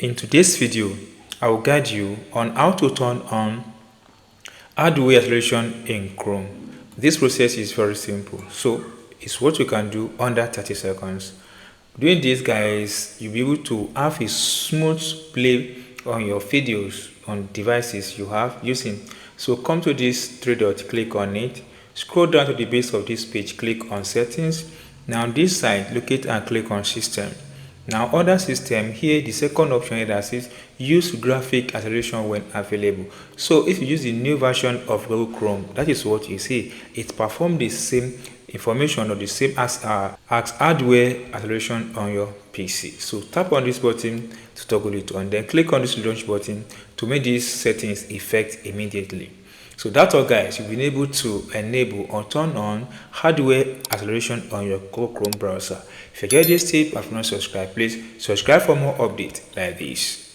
In today's video, I will guide you on how to turn on hardware acceleration in Chrome. This process is very simple, so it's what you can do under 30 seconds. Doing this, guys, you'll be able to have a smooth play on your videos on devices you have using. So come to this three dot, click on it, scroll down to the base of this page, click on settings. Now this side, locate and click on system. Now other system, here the second option here that says use graphic acceleration when available. So if you use the new version of Google Chrome, that is what you see. It performs the same information or the same as hardware acceleration on your PC. So tap on this button to toggle it on, then click on this launch button to make these settings effect immediately. So that's all, guys. You've been able to enable or turn on hardware acceleration on your Google Chrome browser. If you get this tip and have not subscribed, please subscribe for more updates like this.